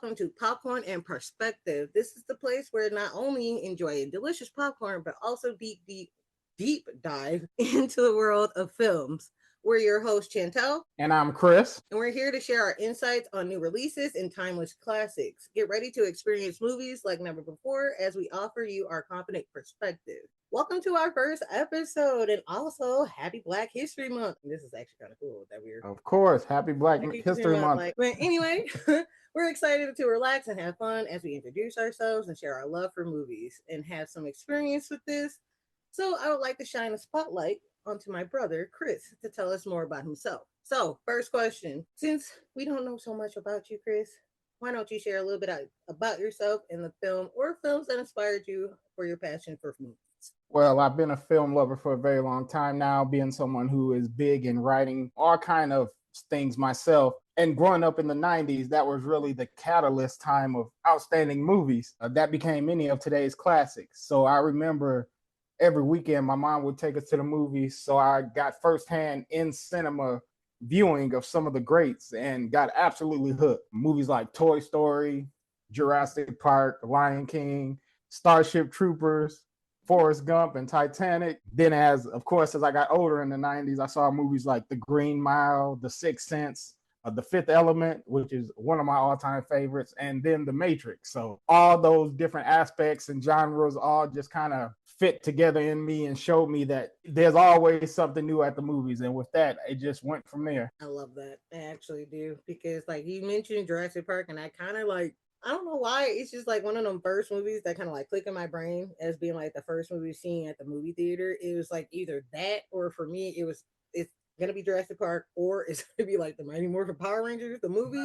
welcome to Popcorn and Perspective. This is the place where not only enjoy delicious popcorn, but also deep dive into the world of films. We're your host, Chantal, And I'm Chris. and we're here to share our insights on new releases and timeless classics. Get ready to experience movies like never before as we offer you our confident perspective. Welcome to our first episode, and also happy Black History Month. This is actually kind of cool that we're Of course, happy Black History Month. but anyway, we're excited to relax and have fun as we introduce ourselves and share our love for movies and have some experience with this. So I would like to shine a spotlight onto my brother, Chris, to tell us more about himself. So, first question. Since we don't know so much about you, Chris, why don't you share a little bit about yourself and the film or films that inspired you for your passion for movies? Well, I've been a film lover for a very long time now, being someone who is big in writing all kind of things myself. And growing up in the 90s, that was really the catalyst time of outstanding movies that became many of today's classics. So I remember every weekend my mom would take us to the movies, so I got firsthand in cinema viewing of some of the greats and got absolutely hooked. Movies like Toy Story, Jurassic Park, Lion King, Starship Troopers, Forrest Gump, and Titanic. Then as I got older in the 90s, I saw movies like The Green Mile, The Sixth Sense, The Fifth Element, which is one of my all-time favorites, and then The Matrix. So all those different aspects and genres all just kind of fit together in me and showed me that there's always something new at the movies. And with that, it just went from there. I love that. I actually do. Because like you mentioned Jurassic Park, and I kind of like, I don't know why. It's just like one of them first movies that kind of like click in my brain as being like the first movie seen at the movie theater. It was like either that, or for me, it's gonna be Jurassic Park, or it's gonna be like the Mighty Morphin Power Rangers, the movie.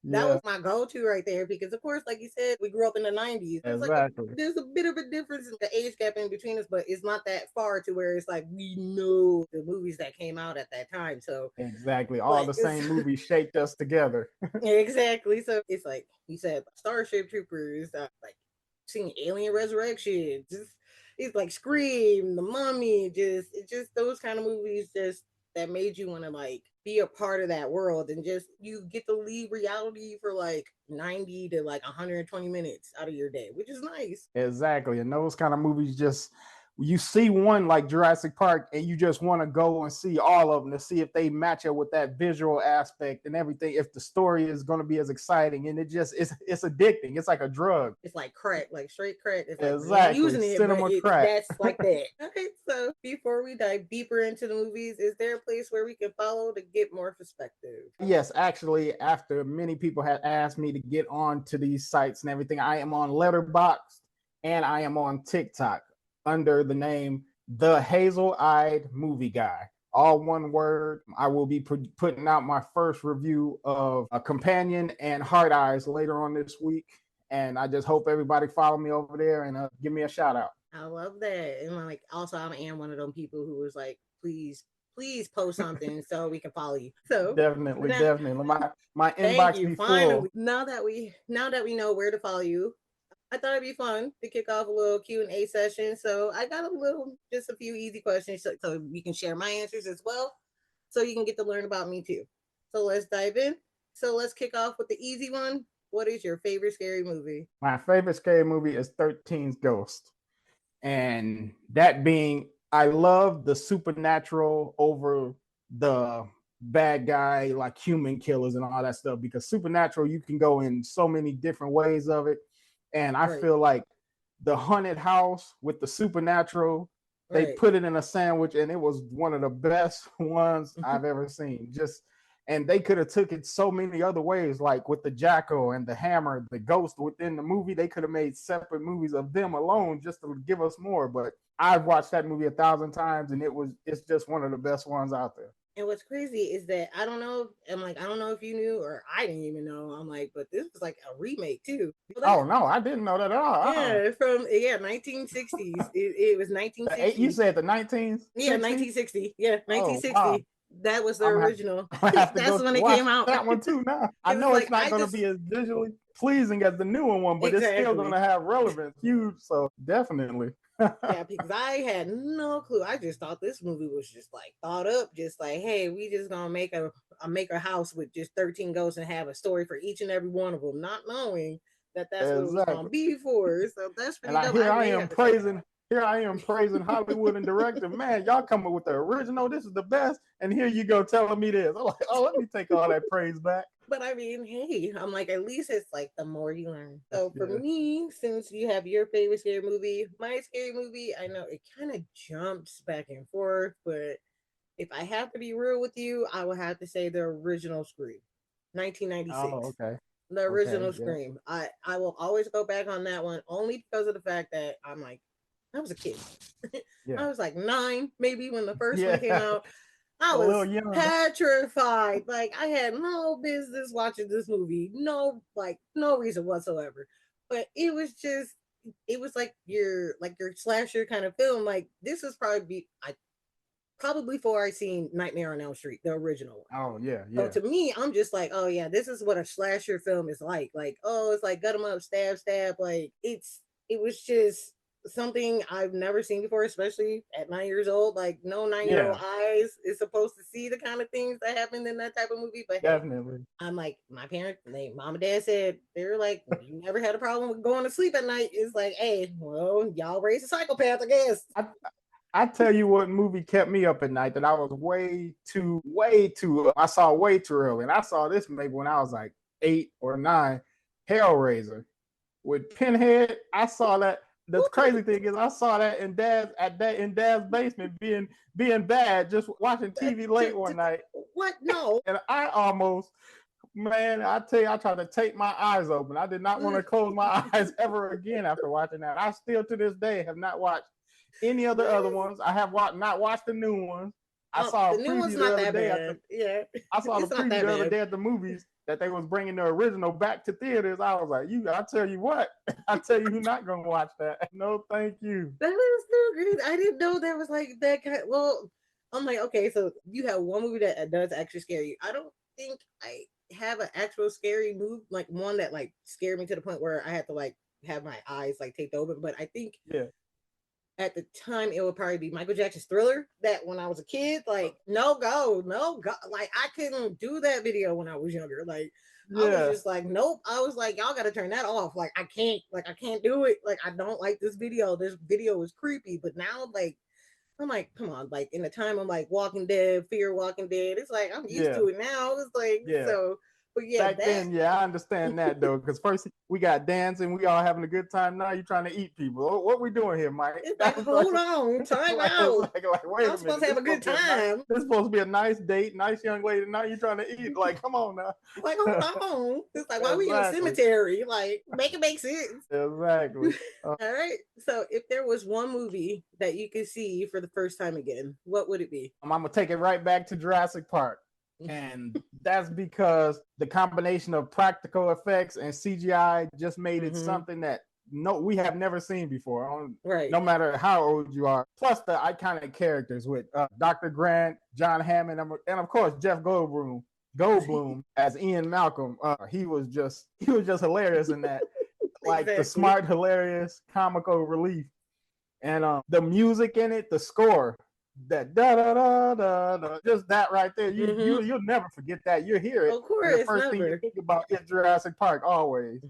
That was my go-to right there because, of course, like you said, we grew up in the 90s. It's Exactly. like there's a bit of a difference in the age gap in between us, but it's not that far to where it's like we know the movies that came out at that time. So exactly, all the same movies shaped us together. Exactly. So it's like you said, Starship Troopers, like seeing Alien Resurrection, just it's like Scream, The Mummy, it's just those kind of movies just that made you want to like be a part of that world, and just you get to leave reality for like 90 to like 120 minutes out of your day, which is nice. Exactly. And those kind of movies, just you see one like Jurassic Park and you just want to go and see all of them to see if they match up with that visual aspect and everything, if the story is going to be as exciting. And it's addicting. It's like a drug. It's like crack, like straight crack. It's like exactly. Using it, Cinema but crack. That's like that. Okay, so before we dive deeper into the movies, is there a place where we can follow to get more perspective? Yes, actually, after many people had asked me to get on to these sites and everything, I am on Letterboxd and I am on TikTok under the name The Hazel-Eyed Movie Guy. All one word. I will be putting out my first review of A Companion and Hard Eyes later on this week. And I just hope everybody follow me over there and give me a shout out. I love that. And like, also, I am one of them people who was like, please post something so we can follow you. So definitely. My inbox be full. Now that we know where to follow you, I thought it'd be fun to kick off a little Q&A session. So I got just a few easy questions so you can share my answers as well. So you can get to learn about me too. So let's dive in. So let's kick off with the easy one. What is your favorite scary movie? My favorite scary movie is 13's Ghost. And that being, I love the supernatural over the bad guy, like human killers and all that stuff, because supernatural, you can go in so many different ways of it. And I feel like the haunted house with the supernatural, they put it in a sandwich, and it was one of the best ones I've ever seen. And they could have took it so many other ways, like with the jackal and the hammer, the ghost within the movie. They could have made separate movies of them alone just to give us more. But I've watched that movie 1,000 times, and it's just one of the best ones out there. And what's crazy is that I don't know if you knew, or I didn't even know. I'm like, but this was like a remake too. Oh no, I didn't know that at all. Yeah, from 1960s. It was 1960. You said the 19s? Yeah, 1960. Yeah, 1960. Oh, wow. That was the original. That's when it came out. That one too now. I know it's not going to be as visually pleasing as the newer one, but it's still going to have relevance. Huge, so definitely. Yeah, because I had no clue. I just thought this movie was just like thought up, just like, hey, we just gonna make a house with just 13 ghosts and have a story for each and every one of them, not knowing that that's what it was gonna Exactly. be for. So that's And pretty I dope. here I I may am have to check that praising out. here I am praising Hollywood and director. Man, y'all coming with the original. This is the best. And here you go telling me this. I'm like, oh, let me take all that praise back. But I mean, hey, I'm like, at least it's like the more you learn. So for Yeah. me, since you have your favorite scary movie, my scary movie, I know it kind of jumps back and forth, but if I have to be real with you, I will have to say the original Scream, Oh, 1996. okay. The Okay. original Yeah. Scream. I will always go back on that one only because of the fact that I'm like, I was a kid. Yeah. I was like 9, maybe when the first one Yeah. came out. I A little was young. petrified. Like I had no business watching this movie. No reason whatsoever. But it was like your slasher kind of film. Like this was probably before I seen Nightmare on Elm Street, the original one. Oh yeah, So yeah. to me, I'm just like, oh yeah, this is what a slasher film is like. Like, oh, it's like gut 'em up, stab, stab. Like it was just something I've never seen before, especially at 9 years old. Like no 9 year old Yeah, eyes is supposed to see the kind of things that happen in that type of movie. But hey, definitely. I'm like, my parents, mom and dad said they're like, you never had a problem with going to sleep at night. It's like, hey, well, y'all raised a psychopath, I guess. I I tell you what movie kept me up at night that I was way too I saw way too early. And I saw this maybe when I was like 8 or 9, Hellraiser with Pinhead. I saw that. The crazy thing is I saw that in dad's basement being bad, just watching TV late one night. What? No. And I almost, man, I tell you, I tried to take my eyes open. I did not want to close my eyes ever again after watching that. I still to this day have not watched any of the other What? ones. I have not watched the new ones. I Oh, saw a the new one's preview the not other that day at the bad. Yeah, I saw the it's not preview that the other bad. day at the movies that they was bringing the original back to theaters. I was like, I tell you what, I tell you who's not gonna watch that. No, thank you. That is so great. I didn't know there was like that kind. Well, I'm like, okay, so you have one movie that does actually scare you. I don't think I have an actual scary movie, like one that like scared me to the point where I had to like have my eyes like taped open. But I think Yeah, at the time it would probably be Michael Jackson's Thriller. That when I was a kid, like no go, like I couldn't do that video when I was younger. Like I was yeah, just like, nope. I was like, y'all got to turn that off. Like I can't do it. Like I don't like this video. This video is creepy. But now, like I'm like, come on. Like in the time, I'm like Walking Dead, Fear Walking Dead. It's like I'm used yeah, to it now. It's like yeah. so. But yeah, Back then, yeah, I understand that though, because first we got dancing, we all having a good time. Now you trying to eat people. What we doing here, Mike? it's like, That's like, hold on, time out. wait I'm a supposed minute. to have a good time. This supposed to be a nice date, nice young lady. Now you trying to eat? Like, come on Like, now. hold on. It's like, why are we in a Exactly, cemetery? Like, make it make sense. exactly. All right. So, if there was one movie that you could see for the first time again, what would it be? I'm gonna take it right back to Jurassic Park. And that's because the combination of practical effects and CGI just made it Mm-hmm. something that we have never seen before. Right. No matter how old you are. Plus the iconic characters with Dr. Grant, John Hammond, and of course Jeff Goldblum as Ian Malcolm. He was just hilarious in that. Like the Exactly. smart, hilarious, comical relief, and the music in it, the score, that da da da da da, just that right there. Mm-hmm. You'll never forget that. You hear it, Of and the course, first thing you never. think about is Jurassic Park always.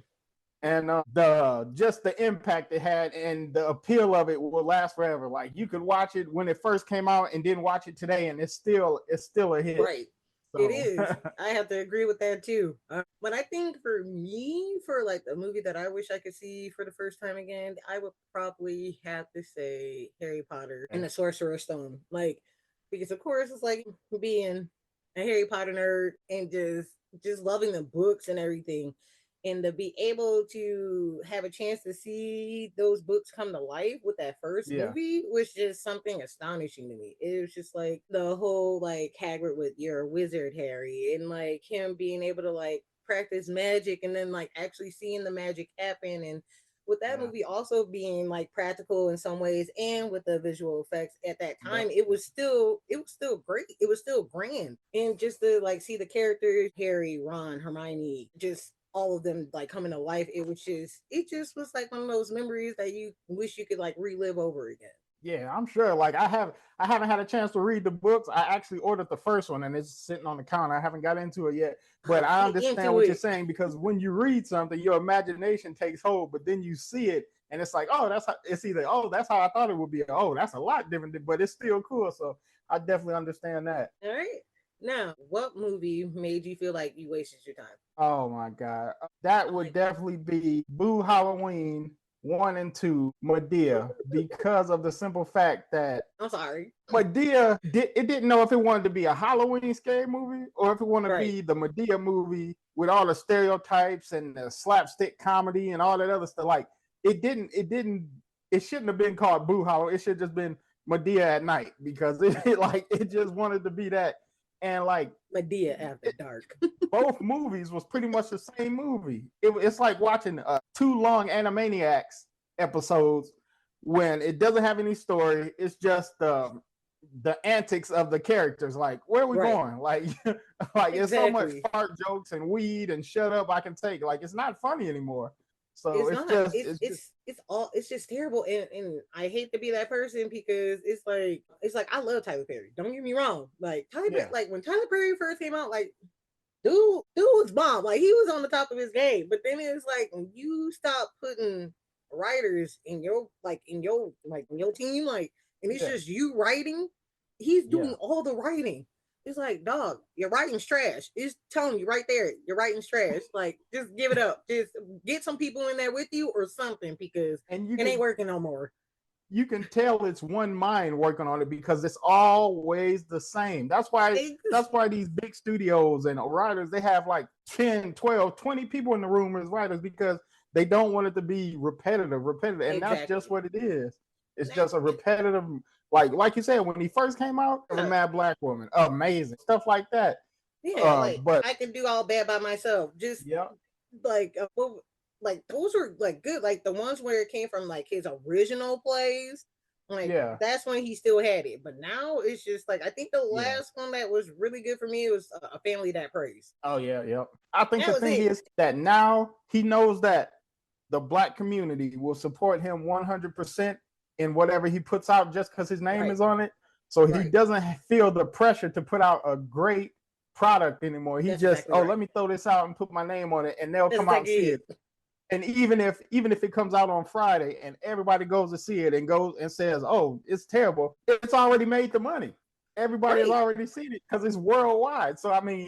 And the just the impact it had and the appeal of it will last forever. Like you could watch it when it first came out and then watch it today, and it's still a hit. Right. It So is. I have to agree with that too. But I think for me, for like a movie that I wish I could see for the first time again, I would probably have to say Harry Potter and the Sorcerer's Stone. Like, because of course it's like being a Harry Potter nerd and just loving the books and everything. And to be able to have a chance to see those books come to life with that first yeah, movie was just something astonishing to me. It was just like the whole like Hagrid with "You're a wizard, Harry," and like him being able to like practice magic and then like actually seeing the magic happen. And with that yeah, movie also being like practical in some ways and with the visual effects at that yep, time, it was still great. It was still grand. And just to like see the characters, Harry, Ron, Hermione, just all of them like coming to life, it just was like one of those memories that you wish you could like relive over again. Yeah, I'm sure. Like I haven't had a chance to read the books. I actually ordered the first one and it's sitting on the counter. I haven't got into it yet. But I Get understand into what you're it. saying because when you read something, your imagination takes hold, but then you see it and it's like, oh, that's how it's either, oh, that's how I thought it would be. Oh, that's a lot different, but it's still cool. So I definitely understand that. All right. Now, what movie made you feel like you wasted your time? Oh my God. That I'm would like, definitely be Boo Halloween 1 and 2, Medea, because of the simple fact that I'm sorry. Medea didn't know if it wanted to be a Halloween scary movie or if it wanted to Right. be the Medea movie with all the stereotypes and the slapstick comedy and all that other stuff. Like it shouldn't have been called Boo Halloween. It should have just been Medea at night because it just wanted to be that. And like Medea After it, Dark. both movies was pretty much the same movie. It's like watching two long Animaniacs episodes when it doesn't have any story. It's just the antics of the characters. Like, where are we Right. going? Like, like it's so much Exactly. fart jokes and weed and shut up I can take. Like, it's not funny anymore. So It's it's not. just It's it's all it's just terrible, and I hate to be that person because it's like I love Tyler Perry. Don't get me wrong. Like Tyler Perry, yeah, like when Tyler Perry first came out, like dude was bomb. Like he was on the top of his game. But then it's like when you stop putting writers in your in your team, like and it's yeah, just you writing, he's yeah. doing all the writing. It's like, dog, your writing's trash. It's telling you right there, your writing's trash. Like, just give it up. Just get some people in there with you or something because And it ain't working no more. you can tell it's one mind working on it because it's always the same. That's why these big studios and writers, they have like 10, 12, 20 people in the room as writers because they don't want it to be repetitive, and that's just Exactly. what it is. It's That, just a repetitive, like you said, when he first came out of A yeah, Mad Black Woman, amazing stuff like that. yeah, like But I can do all bad by myself. Just yeah, like like those were like good. Like the ones where it came from like his original plays. Like yeah, that's when he still had it. But now it's just like I think the yeah. last one that was really good for me was a family that prays. Oh yeah, yeah. I think That the was thing it. is that now he knows that the black community will support him 100% in whatever he puts out just because his name Right. is on it. So he Right. doesn't feel the pressure to put out a great product anymore. He That's just, exactly oh, right. let me throw this out and put my name on it, and they'll That's come out and exactly see it. it. And even if it comes out on Friday and everybody goes to see it and goes and says, "Oh, it's terrible," it's already made the money. Everybody has Right. already seen it because it's worldwide. So I mean,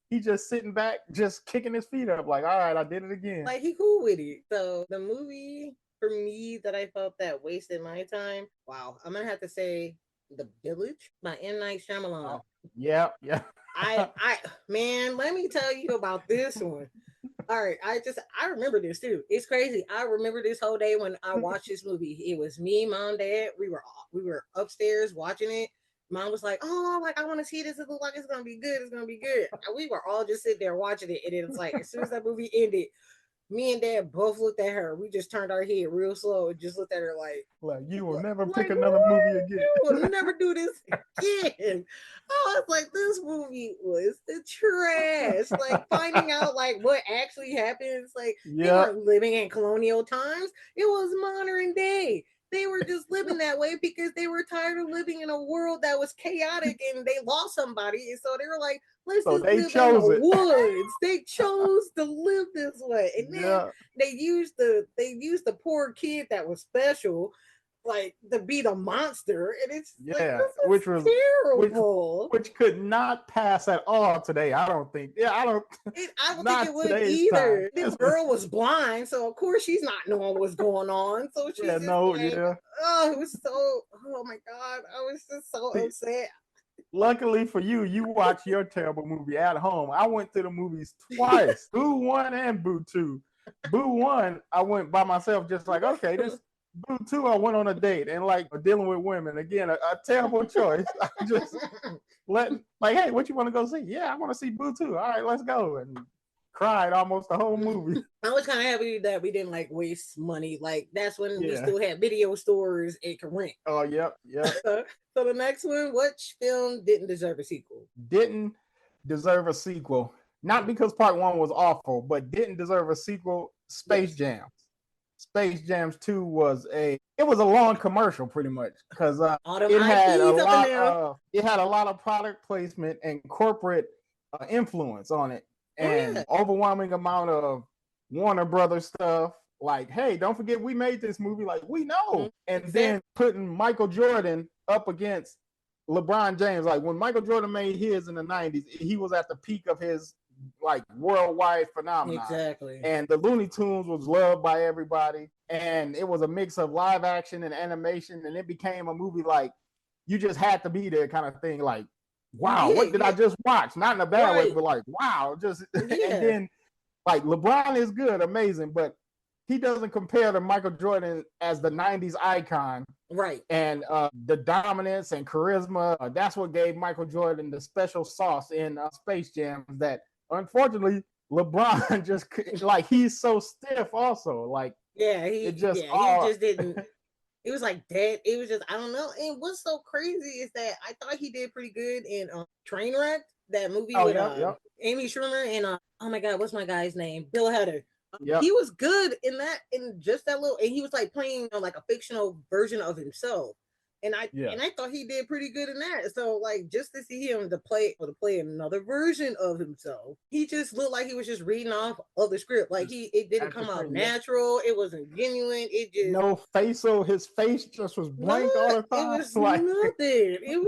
he just sitting back, just kicking his feet up, like, "All right, I did it again." Like he cool with it. So the movie for me that I felt that wasted my time. Wow, I'm gonna have to say The Village by M Night Shyamalan. Oh, yeah, yeah, I man, let me tell you about this one. All right, I remember this too. It's crazy. I remember this whole day when I watched this movie. It was me, mom, dad. We were upstairs watching it. Mom was like, "Oh, like I want to see this. It looks like it's gonna be good. It's gonna be good." And we were all just sitting there watching it, and it was like as soon as that movie ended, me and dad both looked at her. We just turned our head real slow and just looked at her like you will never pick like another movie what? again. You will never do this again. I was like, this movie was the trash. Like finding out like what actually happens. Like they Yeah, weren't living in colonial times. It was modern day. They were just living that way because they were tired of living in a world that was chaotic and they lost somebody. And so they were like, let's so just they live in the chose it. woods. They chose to live this way. And then Yeah, they used the poor kid that was special like to be the monster, and it's like yeah, this which was is which terrible. which could not pass at all today. I don't think. Yeah, I don't. I don't think it Not would today's time. either. This girl was blind, so of course she's not knowing what's going on. So Yeah, she's just no, like, yeah. oh, it was so. Oh my god, I was just so See, upset. luckily for you, you watch your terrible movie at home. I went to the movies twice, Boo 1 and Boo 2. Boo 1, I went by myself, just like, okay, this Boo 2, I went on a date and like dealing with women. Again, a terrible choice. I just letting, like, hey, what you want to go see? Yeah, I want to see Boo 2. All right, let's go. And cried almost the whole movie. I was kind of happy that we didn't like waste money. Like that's when we Yeah. still had video stores and could rent. Oh, yep, yep. So the next one, which film didn't deserve a sequel? Didn't deserve a sequel. not because part one was awful, but didn't deserve a sequel. Space Yes. Jam. Space Jams 2 was a long commercial pretty much because All them IPs up in there. it had a lot of product placement and corporate influence on it, Oh yeah. and overwhelming amount of Warner Brothers stuff. Like, hey, don't forget we made this movie. Like, we know. And Exactly. then putting Michael Jordan up against LeBron James. Like when Michael Jordan made his in the 90s, he was at the peak of his like worldwide phenomenon. Exactly. And the Looney Tunes was loved by everybody. And it was a mix of live action and animation. And it became a movie like you just had to be there kind of thing. Like, You wow, what did. did I just watch? Not in a bad way, Right. but like, wow, just and Yeah. then like LeBron is good, amazing, but he doesn't compare to Michael Jordan as the 90s icon. Right. And the dominance and charisma, that's what gave Michael Jordan the special sauce in Space Jam that unfortunately LeBron just like he's so stiff also. Like Yeah. it just He all just didn't. It was like that. It was just I don't know. And what's so crazy is that I thought he did pretty good in Trainwreck, that movie oh with yep. Amy Schumer and oh my god, what's my guy's name? Bill Hader. Yep. He was good in that, in just that little, and he was like playing like a fictional version of himself. Yeah. And I thought he did pretty good in that. So like just to see him to play another version of himself, he just looked like he was just reading off of the script. Like Just it didn't at the come out screen. Yep. natural. It wasn't genuine. It just No facial, his face just was no, blank all the it time. was Like nothing. It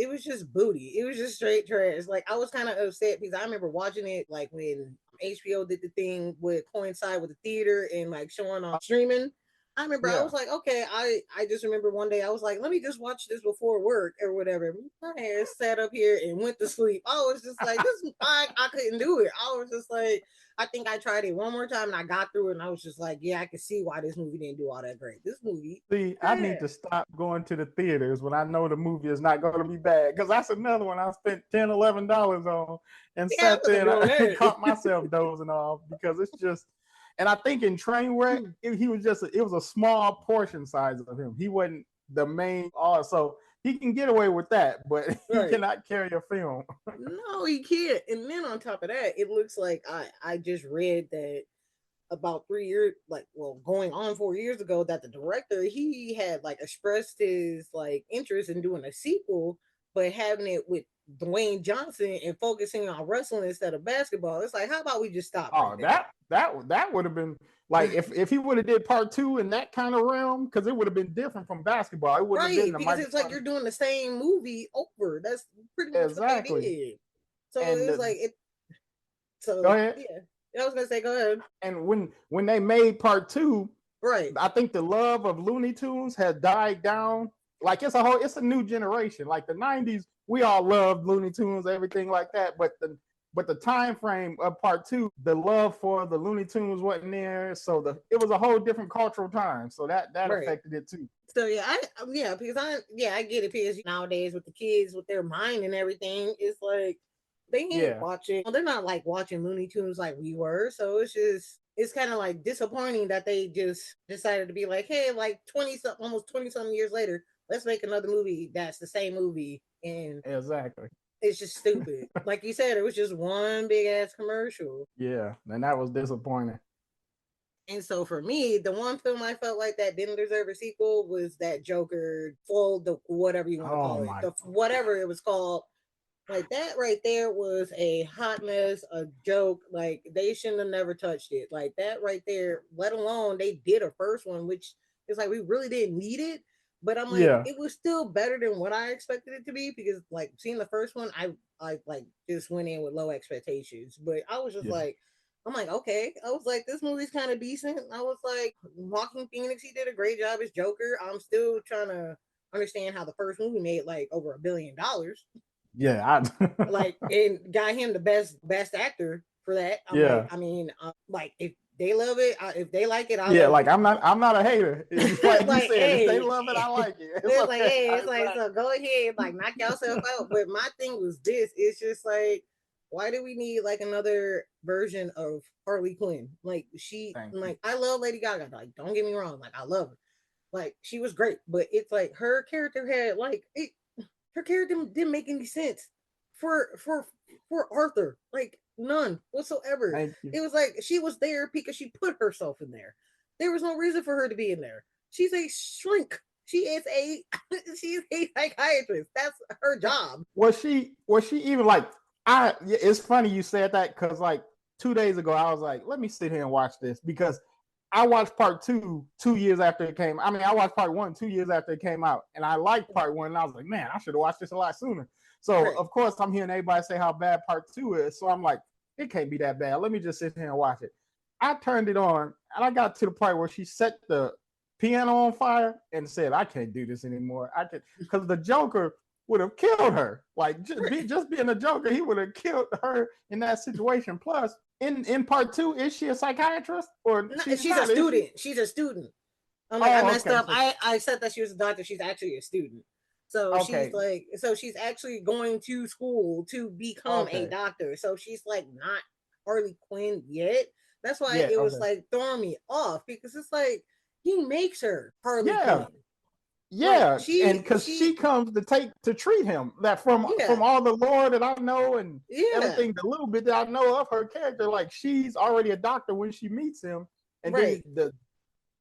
was just booty. It was just straight trash. Like I was kind of upset because I remember watching it like when HBO did the thing would coincide with the theater and like showing on streaming. I remember I yeah. was like, okay, I just remember one day I was like, let me just watch this before work or whatever. My ass sat up here and went to sleep. I was just like, this I couldn't do it. I was just like, I think I tried it one more time and I got through it and I was just like, yeah, I can see why this movie didn't do all that great. This movie, See, I need yeah. to stop going to the theaters when I know the movie is not going to be bad. Because that's another one I spent $10, $11 on and Yeah, I sat wasn't there doing and that. caught myself dozing off because it's just. And I think in Trainwreck, he was just, it was a small portion size of him. He wasn't the main, so he can get away with that, but he Right. cannot carry a film. No, he can't. And then on top of that, it looks like I just read that about 3 years, like well, going on 4 years ago, that the director he had like expressed his like interest in doing a sequel, but having it with Dwayne Johnson and focusing on wrestling instead of basketball. It's like, how about we just stop right Oh, that would have been like there? if he would have did part two in that kind of realm, because it would have been different from basketball. It wouldn't have been Right, the because Michael it's like you're Jordan. doing the same movie over. That's pretty much what they Exactly. did. So And it's like it. go So ahead. yeah, I was gonna say, go ahead. And when they made part two, Right. I think the love of Looney Tunes had died down. Like it's a new generation. Like the 90s, we all loved Looney Tunes, everything like that. But the time frame of part two, the love for the Looney Tunes wasn't there. So it was a whole different cultural time. So that Right. affected it too. So yeah, yeah, because I get it, because nowadays with the kids with their mind and everything, it's like they ain't Yeah. watching. They're not like watching Looney Tunes like we were. So it's kind of like disappointing that they just decided to be like, hey, like 20 something, almost 20 something years later, let's make another movie that's the same movie, and Exactly. it's just stupid. Like you said, it was just one big ass commercial. Yeah. And that was disappointing. And so for me, the one film I felt like that didn't deserve a sequel was that Joker full, the whatever you want to Oh call it, my the whatever it was called. Like that right there was a hot mess, a joke. Like they shouldn't have never touched it. Like that right there, let alone they did a first one, which is like we really didn't need it. But I'm like, yeah. it was still better than what I expected it to be, because like seeing the first one, I like just went in with low expectations. But I was just Yeah. like, I'm like, okay. I was like, this movie's kind of decent. I was like, Walking Phoenix, he did a great job as Joker. I'm still trying to understand how the first movie made like over $1 billion, Yeah. like, and got him the best actor for that. I'm like, yeah. I mean, like if they love it, if they like it, I Yeah, love like it. I'm not a hater. It's like you Like, said, if they hey, love it, I like it. It's it's like, okay. hey, it's It's like, not, so go ahead, like knock yourself out. But my thing was this: it's just like, why do we need like another version of Harley Quinn? Like thank you. like I love Lady Gaga. Like, don't get me wrong, like I love her. Like she was great, but it's like her character had like her character didn't make any sense for Arthur. Like None whatsoever. Thank you. It was like she was there because she put herself in there. There was no reason for her to be in there. She's a shrink. She is a she's a psychiatrist. That's her job. Was she even like it's funny you said that because like 2 days ago I was like, let me sit here and watch this because I watched part two 2 years after it came. I mean, I watched part one 2 years after it came out, and I liked part one. And I was like, man, I should have watched this a lot sooner. So Right. of course I'm hearing everybody say how bad part two is. So I'm like, it can't be that bad. Let me just sit here and watch it. I turned it on, and I got to the part where she set the piano on fire and said, I can't do this anymore. I can because the Joker would have killed her. Like just being a Joker, he would have killed her in that situation. Plus, in part two, is she a psychiatrist or No, she's she's a not? Is she? student. She's a student. I'm like, I Oh, messed okay. up. So I said that she was a doctor. She's actually a student. So she's okay, like, so she's actually going to school to become a okay, doctor. So she's like not Harley Quinn yet. That's why yeah, it was okay, like throwing me off because it's like he makes her Harley yeah, Quinn. Like yeah, and because she comes to treat him that from yeah, all the lore that I know and yeah, everything, the little bit that I know of her character, like she's already a doctor when she meets him, and then right, the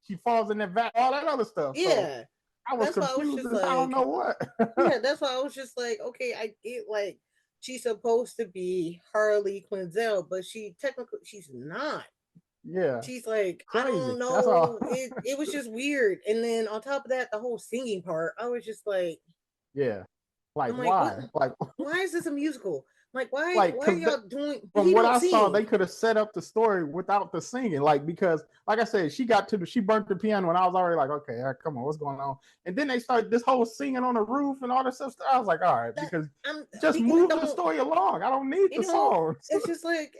she falls in that vat, all that other stuff. So yeah. I was That's why I was confused just as I don't know like, what. yeah, that's why I was just like, okay, I get like she's supposed to be Harley Quinzel, but she technically she's not. Yeah, She's like, I crazy. don't That's all. know. It was just weird. And then on top of that, the whole singing part, I was just like, Yeah, like I'm like, what? why? Like Why is this a musical? Like, why? like Why are because y'all doing? from He what don't I saw, sing. they could have set up the story without the singing. Like because, like I said, she burnt the piano, and I was already like, okay, come on, what's going on? And then they started this whole singing on the roof and all this stuff. I was like, all right, That because I'm just because it move the don't. story along. I don't need It the don't. songs. It's just like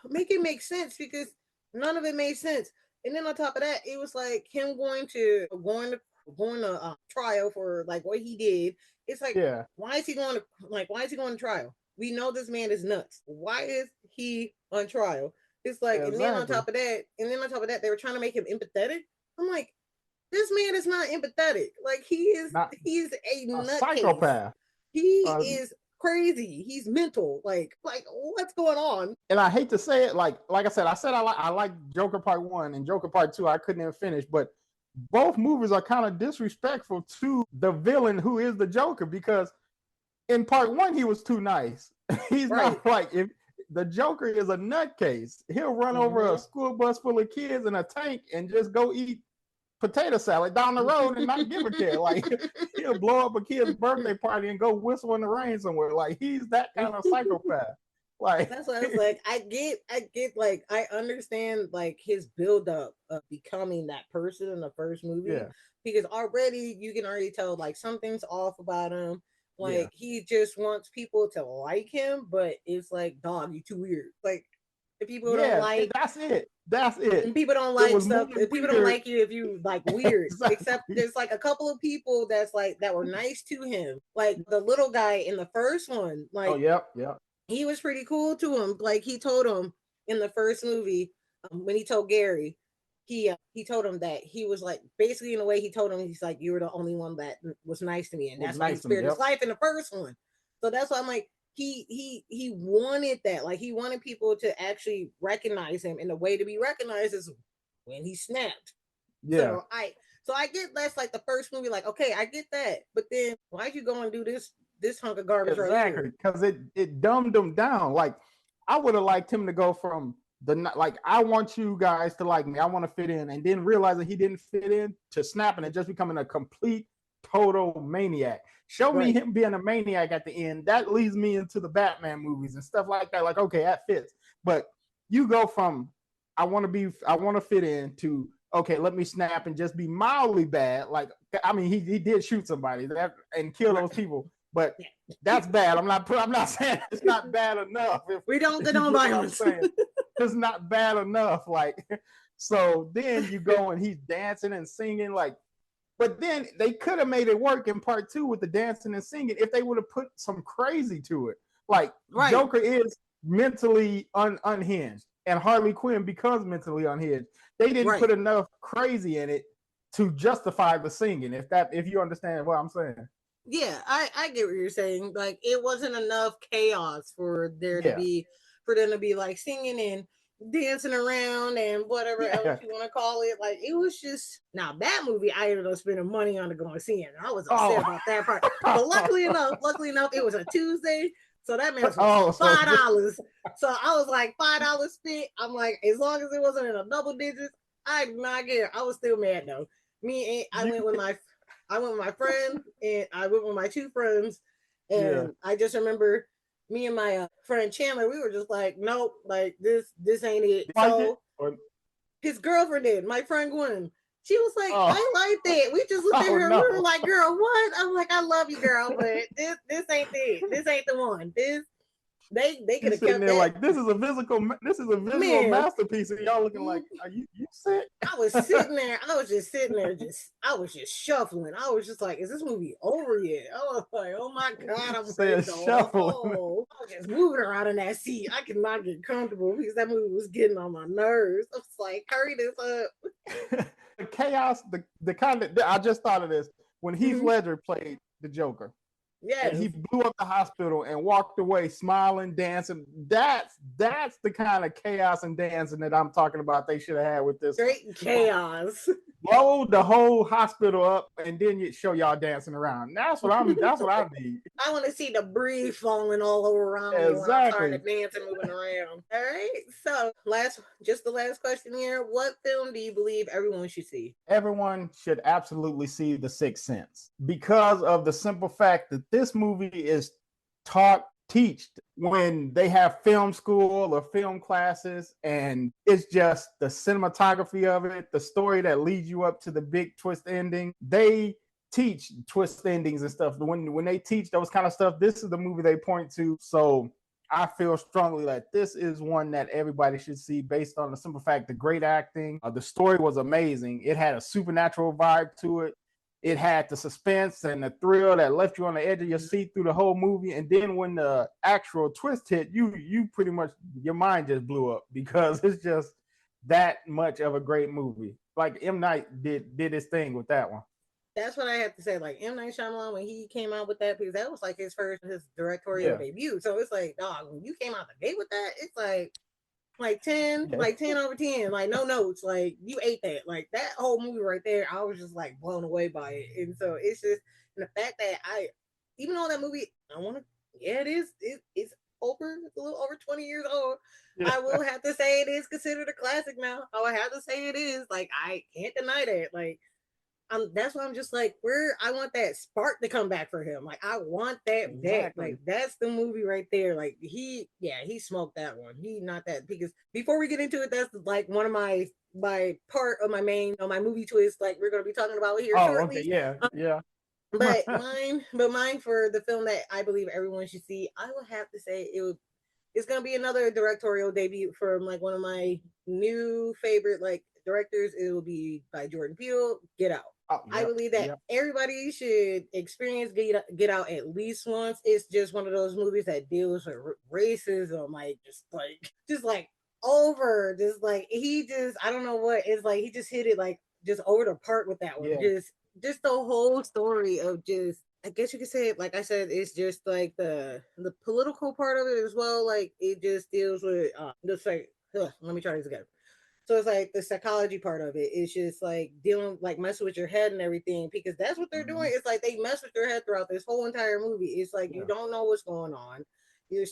make it make sense because none of it made sense. And then on top of that, it was like him going to trial for like what he did. It's like Yeah, why is he going to trial? We know this man is nuts. Why is he on trial? It's like exactly. and then on top of that, they were trying to make him empathetic. I'm like, this man is not empathetic. Like Not he's a a nutcase. psychopath. He Uh, is crazy. He's mental. Like what's going on? and I hate to say it, like I said I like Joker Part One and Joker Part Two. I couldn't even finish, but both movies are kind of disrespectful to the villain who is the Joker because in Part One he was too nice. He's Right. not like if the Joker is a nutcase. He'll run over a Mm-hmm. school bus full of kids in a tank and just go eat potato salad down the road and not give a care. Like he'll blow up a kid's birthday party and go whistle in the rain somewhere. Like he's that kind of psychopath. Like That's why I was like, like, I understand like his build up of becoming that person in the first movie yeah, because already you can already tell like something's off about him. yeah. Like he just wants people to like him, but it's like, dog, you too weird. Like if people don't Yeah, like that's it. That's it. and people don't It like was stuff, more if people don't weird. like you if you like weird. Except Exactly. there's like a couple of people that's like that were nice to him. Like the little guy in the first one, Oh, like yep, yep. he was pretty cool to him. Like he told him in the first movie when he told Gary, he told him that he was like basically in a way he told him he's like you were the only one that was nice to me, and Was that's why he nice to me. spared his Yep. life in the first one. So that's why I'm like he wanted that, like he wanted people to actually recognize him, and the way to be recognized is when he snapped. Yeah. So I get that's like the first movie, like okay, I get that, but then why'd you go and do this hunk of garbage right Exactly. here? Because it dumbed him down. Like I would have liked him to go from like I want you guys to like me. I want to fit in, and then realizing he didn't fit in to snapping and just becoming a complete total maniac. Show me Right. him being a maniac at the end. That leads me into the Batman movies and stuff like that. Like okay, that fits. But you go from I want to fit in to okay, let me snap and just be mildly bad. Like I mean, he did shoot somebody that and kill Right. those people, but that's bad. I'm not saying it's not bad enough. We don't If you condone get what I'm violence. saying, it's not bad enough. Like so, then you go and he's dancing and singing like. But then they could have made it work in part two with the dancing and singing if they would have put some crazy to it. Like Right. Joker is mentally unhinged, and Harley Quinn becomes mentally unhinged. They didn't Right. put enough crazy in it to justify the singing. If you understand what I'm saying. Yeah, I get what you're saying. Like it wasn't enough chaos for there to Yeah, be for them to be like singing and dancing around and whatever else Yeah. you want to call it. Like it was just now that movie I ended up spending money on to go and see it. And I was upset Oh. about that part. But luckily enough, it was a Tuesday. So that meant was Oh, so $5. So I was like $5 spent. I'm like, as long as it wasn't in a double digits, I did not care. I was still mad though. Me and you, I went with my friend and I went with my two friends. yeah. And I just remember me and my friend Chandler, we were just like, nope, like this ain't it. Like it? So his girlfriend did, my friend Gwen. She was like, Oh, I like that. We just looked at oh her. We were no. like, girl, what? I'm like, I love you, girl, but this ain't it. This ain't the one. This they could He's have sitting kept there that. like this is a visual Man, masterpiece, and y'all looking like, are you sick? I was sitting there. I was just sitting there. I was just shuffling. I was just like, is this movie over yet? I was like, oh my god, I'm ready to Said go shuffling. home. I was just moving around in that seat. I could not get comfortable because that movie was getting on my nerves. I was like, hurry this up. The chaos, the kind of I just thought of this when Heath Mm-hmm. Ledger played the Joker. And he Yes. blew up the hospital and walked away smiling, dancing. That's the kind of chaos and dancing that I'm talking about. They should have had with this one. Straight chaos. Blow the whole hospital up and then you show y'all dancing around. That's what I need. I want to see debris falling all over around me when I'm starting Exactly. to dance and moving around. All right. So just the last question here. What film do you believe everyone should see? Everyone should absolutely see The Sixth Sense because of the simple fact that this movie is taught teached when they have film school or film classes, and it's just the cinematography of it, the story that leads you up to the big twist ending. They teach twist endings and stuff. When they teach those kind of stuff, this is the movie they point to. So I feel strongly that this is one that everybody should see based on the simple fact the great acting. The story was amazing. It had a supernatural vibe to it. It had the suspense and the thrill that left you on the edge of your seat through the whole movie. And then when the actual twist hit, you pretty much your mind just blew up because it's just that much of a great movie. Like M. Night did his thing with that one. That's what I have to say. Like M. Night Shyamalan, when he came out with that, because that was like his directorial Yeah. debut. So it's like, dog, when you came out the gate with that, it's like 10, Yeah. like 10 over 10, like no notes, like you ate that. Like that whole movie right there, I was just like blown away by it. And so it's just and the fact that even though that movie, I want to, yeah, it's over, it's a little over 20 years old. Yeah. I will have to say it is considered a classic now. I will have to say it is. Like I can't deny that. Like that's why I'm just like, where I want that spark to come back for him. Like I want that back. Exactly. Like that's the movie right there. Like he smoked that one. He not that because before we get into it, that's like one of my part of my main my movie twist. Like we're gonna be talking about here Oh, okay. shortly. Yeah. Yeah. But mine for the film that I believe everyone should see, I would have to say it's gonna be another directorial debut from like one of my new favorite like directors. It will be by Jordan Peele. Get Out. Oh, I yep. believe that Yep. everybody should experience Get Out at least once. It's just one of those movies that deals with racism, like just like over, just like he just I don't know what it's like. He just hit it like just over the park with that one. Yeah. Just the whole story of just I guess you could say it, like I said, it's just like the political part of it as well. Like it just deals with just like let me try this again. So it's like the psychology part of it. It's just like dealing, like messing with your head and everything, because that's what they're doing. Mhm. It's like they mess with your head throughout this whole entire movie. It's like you Yeah. don't know what's going on. You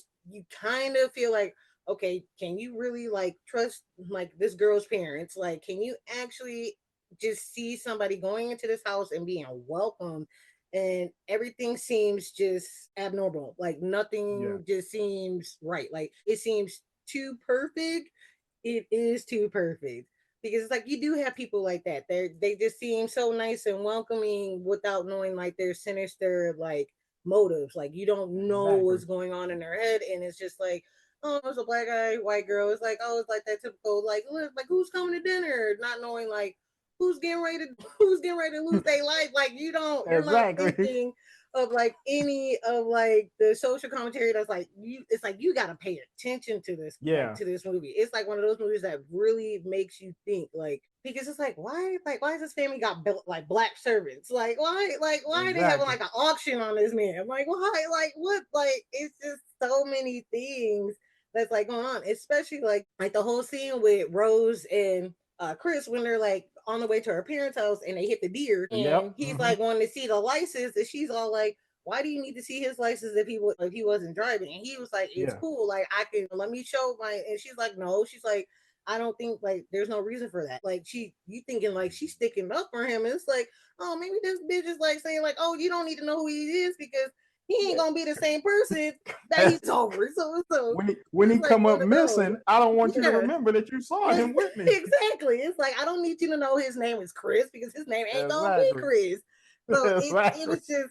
kind of feel like, okay, can you really like trust like this girl's parents? Like, can you actually just see somebody going into this house and being welcomed? And everything seems just abnormal. Like Yeah. nothing just seems right. Like it seems too perfect. It is too perfect because it's like you do have people like that. They just seem so nice and welcoming without knowing like their sinister like motives. Like you don't know Exactly. what's going on in their head, and it's just like, oh, it's a black guy, white girl. It's like, oh, it's like that typical like look, like who's coming to dinner, not knowing like who's getting ready to lose their life. Like you're not Exactly. thinking of like any of like the social commentary that's like it's like you got to pay attention to this like Yeah. to this movie. It's like one of those movies that really makes you think like because it's like why has this family got built like black servants, like why are they having Exactly. like an auction on this man, like why like what, like it's just so many things that's like going on, especially like the whole scene with Rose and Chris when they're like on the way to her parents' house and they hit the deer Yep. and he's like wanting to see the license and she's all like, why do you need to see his license if he wasn't driving? And he was like, it's Yeah. cool, like I can let me show my. And she's like, no, she's like, I don't think like there's no reason for that. Like you thinking like she's sticking up for him. And it's like, oh, maybe this bitch is like saying like, oh, you don't need to know who he is because he ain't Yeah. gonna be the same person that he's over. So When he it's like come up one of those. missing, I don't want you to Yeah. remember that you saw him with me. Exactly. It's like I don't need you to know his name is Chris because his name ain't gonna be Exactly. Chris. So it Exactly. was just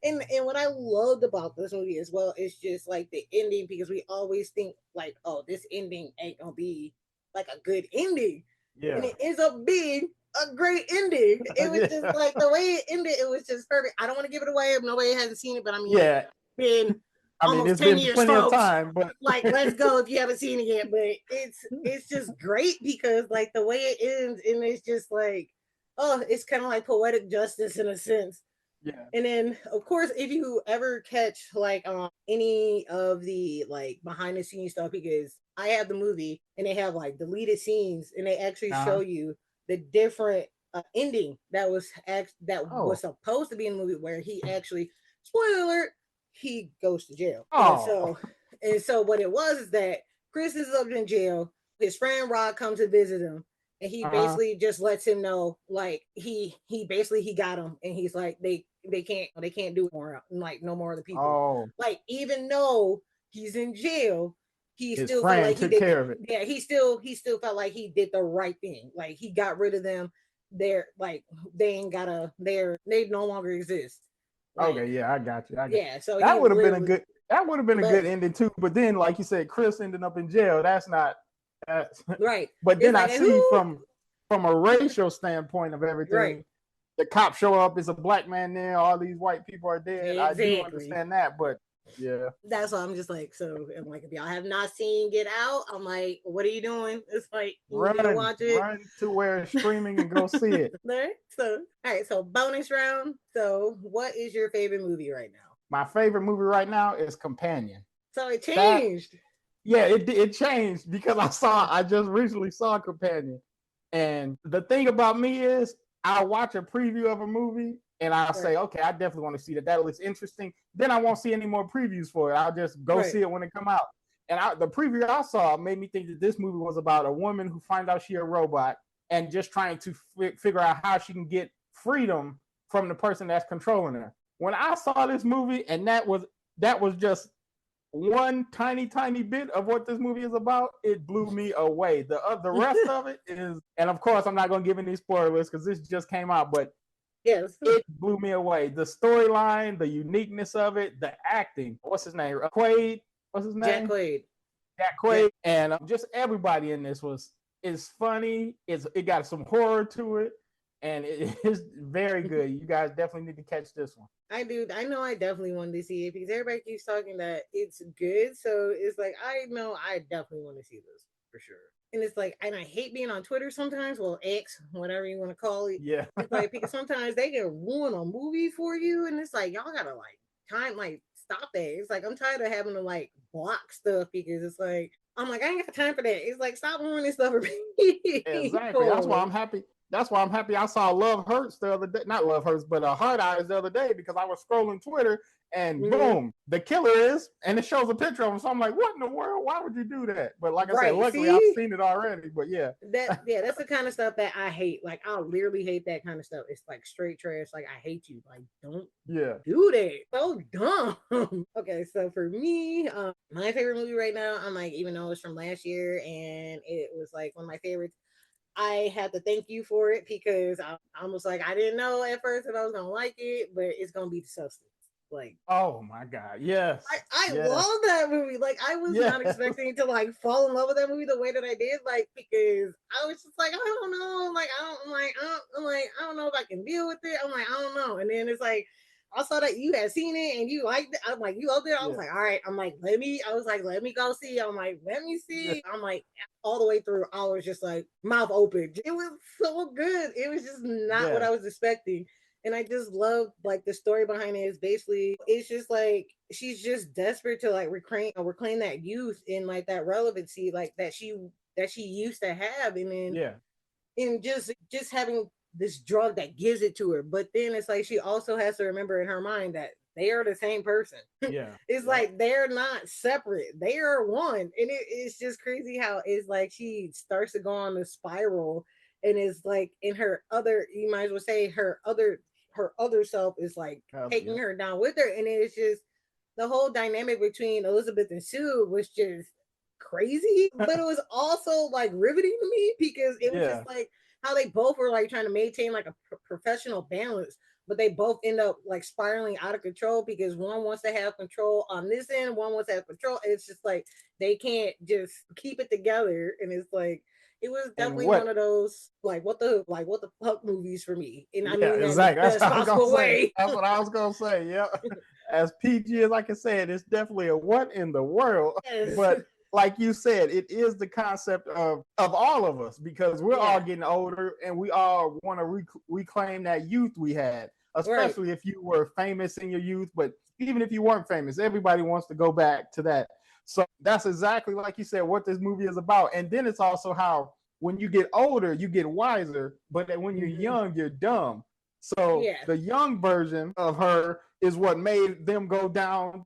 and what I loved about this movie as well is just like the ending because we always think like, oh, this ending ain't gonna be like a good ending. And Yeah. it ends up being a great ending. It was just Yeah. like the way it ended, it was just perfect. I don't want to give it away if nobody hasn't seen it, but I mean like Yeah. been I mean, almost it's 10 been years, plenty of folks. time, but Like, let's go if you haven't seen it yet. But it's just great because like the way it ends, and it's just like, oh, it's kind of like poetic justice in a sense. yeah. And then of course, if you ever catch like any of the like behind the scenes stuff, because I have the movie and they have like deleted scenes and they actually show Uh-huh. you the different ending that was Oh. supposed to be in the movie where he actually, spoiler alert, he goes to jail. Oh. And so what it was is that Chris is up in jail. His friend Rod comes to visit him, and he Uh-huh. basically just lets him know like he basically he got him, and he's like they can't do it more like no more other people. Oh. Like even though he's in jail, he His still felt friend like he took did. care of it. Yeah, he still felt like he did the right thing. Like he got rid of them. They're like they ain't gotta. They no longer exist. Okay, Like yeah, I got you. I got yeah, so he that would have been a literally good that would have been a let good ending too. But then, like you said, Chris ended up in jail. That's not that's right. but It's then I like see who from a racial standpoint of right. everything, the cops show up, it's a black man there, all these white people are dead. I do Exactly. understand that, but yeah. That's why I'm just like, so I'm like, if y'all have not seen Get Out, I'm like, what are you doing? It's like you need to watch it. Run to where it's streaming and go see it. There. So all right, so bonus round. So what is your favorite movie right now? My favorite movie right now is Companion. So it That changed. yeah, it changed because I just recently saw Companion. And the thing about me is I watch a preview of a movie and I'll Right. say, okay, I definitely want to see that. That looks interesting. Then I won't see any more previews for it. I'll just go Right. see it when it come out. And the preview I saw made me think that this movie was about a woman who finds out she's a robot and just trying to figure out how she can get freedom from the person that's controlling her. When I saw this movie, and that was just one tiny bit of what this movie is about, it blew me away. The rest of it is, and of course I'm not going to give any spoilers because this just came out, but Yes. it blew me away. The storyline, the uniqueness of it, the acting. What's his name? Quaid. What's his Jack name? Quaid. Jack Quaid. And just everybody in this is funny. It got some horror to it, and it is very good. You guys definitely need to catch this one. I do. I know I definitely wanted to see it because everybody keeps talking that it's good. So it's like I know I definitely want to see this for sure. And it's like, and I hate being on Twitter sometimes. Well, X, whatever you want to call it. Yeah. It's like because sometimes they can ruin a movie for you, and it's like y'all gotta like time like stop that. It's like I'm tired of having to like block stuff because it's like I'm like I ain't got time for that. It's like stop ruining stuff for Exactly. That's why people. I'm happy. That's why I'm happy I saw Love Hurts the other day. Not Love Hurts, but Hard Eyes the other day because I was scrolling Twitter and Mhm. boom, the killer is, and it shows a picture of him. So I'm like, what in the world? Why would you do that? But like I said, Right. luckily I've See? seen it already. But yeah. That's the kind of stuff that I hate. Like I literally hate that kind of stuff. It's like straight trash. Like I hate you. Like don't Yeah. do that. So dumb. Okay, so for me, my favorite movie right now, I'm like, even though it's from last year and it was like one of my favorites, I had to thank you for it because I almost like I didn't know at first if I was gonna like it, but it's gonna be the substance. Like Oh my God. Yes. I Yes. love that movie. Like I was Yes. not expecting to like fall in love with that movie the way that I did. Like because I was just like I don't know. Like I don't I'm like I'm like I don't know if I can deal with it. I'm like I don't know. And then it's like I saw that you had seen it and you liked it. I'm like you loved it. I was Yeah. like all right. I'm like let me. I was like let me go see. I'm like let me Yeah. see. I'm like all the way through. I was just like mouth open. It was so good. It was just not what Yeah. I was expecting. And I just love like the story behind it is basically it's just like she's just desperate to like reclaim that youth and like that relevancy like that she used to have, and then Yeah. and just having this drug that gives it to her. But then it's like she also has to remember in her mind that they are the same person. Yeah. It's Yep. like they're not separate, they are one. And it's just crazy how it's like she starts to go on the spiral, and it's like in her other, you might as well say her other self is like taking Yep. her down with her. And it's just the whole dynamic between Elizabeth and Sue was just crazy, but it was also like riveting to me because it was Yeah. just like how they both were like trying to maintain like a professional balance, but they both end up like spiraling out of control because one wants to have control on this end, one wants to have control. It's just like they can't just keep it together, and it's like it was And definitely one what? of those like what the fuck movies for me, and I Yeah, mean that in the exactly. That's best what I was gonna possible say. way. That's what I was gonna say. Yeah. As PG as I can say it, it's definitely a what in the world. Yes. But like you said, it is the concept of all of us because we're all Yeah. getting older and we all want to reclaim that youth we had, Right. especially if you were famous in your youth. But even if you weren't famous, everybody wants to go back to that. So that's exactly like you said what this movie is about. And then it's also how when you get older, you get wiser, but when you're Hmm. young, you're dumb. So Yeah. the young version of her is what made them go down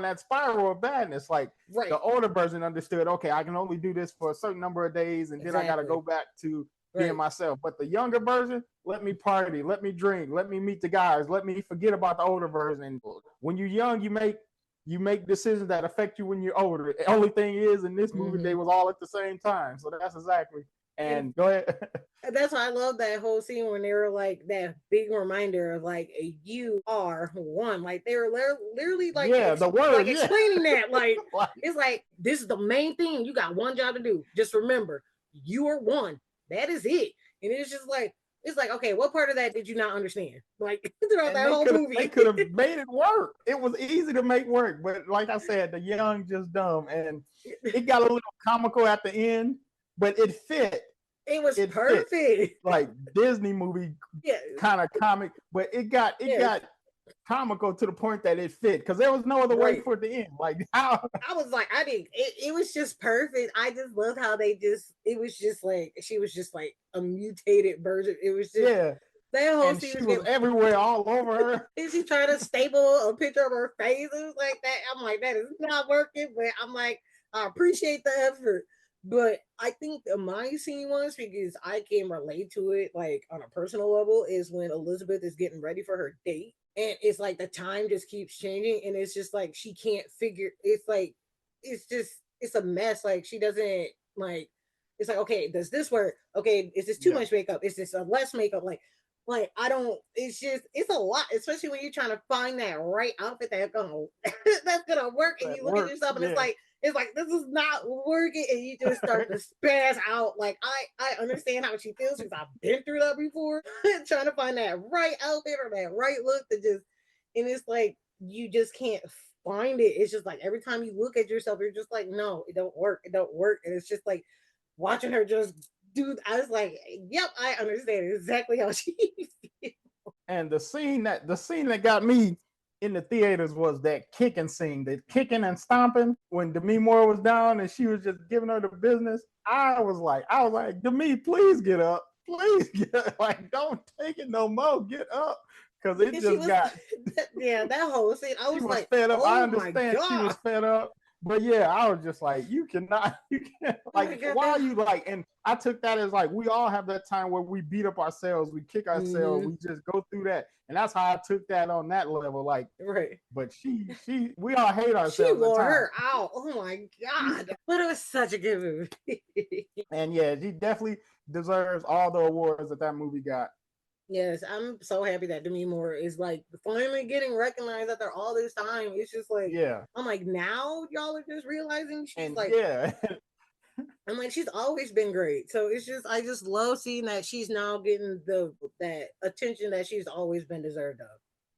that spiral of badness. Like the Right. older version understood, okay, I can only do this for a certain number of days, and then I got to Exactly. go back to being Right. myself. But the younger version, let me party, let me drink, let me meet the guys, let me forget about the older version. When you're young, you make decisions that affect you when you're older. The only thing is, in this movie, they Hmm. was all at the same time. So that's exactly. And And go ahead. that's why I love that whole scene when they were like that big reminder of like you are one. Like they were literally like Yeah, the like word. Yeah. explaining that. Like Like, it's like this is the main thing. You got one job to do. Just remember, you are one. That is it. And it's just like it's like okay, what part of that did you not understand? Like throughout and that they whole could they movie. could have made it work. It was easy to make work, but like I said, the young just dumb, and it got a little comical at the end, but it fit. It was It fit perfect. like Disney movie Yeah. kind of comic, but it got it Yes. got comical to the point that it fit because there was no other way Right. for it to end. Like how? I was like, I didn't. It was just perfect. I just loved how they just. It was just like she was just like a mutated version. It was just Yeah, that whole and scene she was was getting. everywhere, all over her. Is she trying to staple a picture of her face? It was like that. I'm like, that is not working. But I'm like, I appreciate the effort. But I think my scene was because I can relate to it like on a personal level is when Elizabeth is getting ready for her date. And it's like the time just keeps changing, and it's just like she can't figure. It's like it's just it's a mess. Like she doesn't like. It's like okay, does this work? Okay, is this too Yeah, much makeup? Is this a less makeup? Like I don't. It's just it's a lot, especially when you're trying to find that right outfit that's gonna that's gonna work, and that you look at works. yourself and Yeah, it's like this is not working, and you just start to spaz out. Like I understand how she feels because I've been through that before, trying to find that right outfit or that right look to just, and it's like you just can't find it. It's just like every time you look at yourself, you're just like, no, it don't work, and it's just like watching her just dude, I was like, yep, I understand exactly how she feels. and the scene that got me in the theaters was that kicking scene, the kicking and stomping when Demi Moore was down and she was just giving her the business. I was like, Demi, please get up, please get up. Like, don't take it no more, get up, because it Because she just was, got. yeah, that whole scene, I She was was like, fed up. I oh my understand she was God. fed up. But yeah, I was just like, you cannot, you can't, Oh my like, God. why are you like, and I took that as like, we all have that time where we beat up ourselves, we kick ourselves, Mm-hmm. we just go through that. And that's how I took that on that level. Like, Right. but we all hate She ourselves at wore times. her out. Oh my God. But it was such a good movie. And yeah, she definitely deserves all the awards that movie got. Yes, I'm so happy that Demi Moore is like finally getting recognized after all this time. It's just like, Yeah. I'm like, now y'all are just realizing she's And like, yeah, I'm like, she's always been great. So it's just, I just love seeing that she's now getting that attention that she's always been deserved of.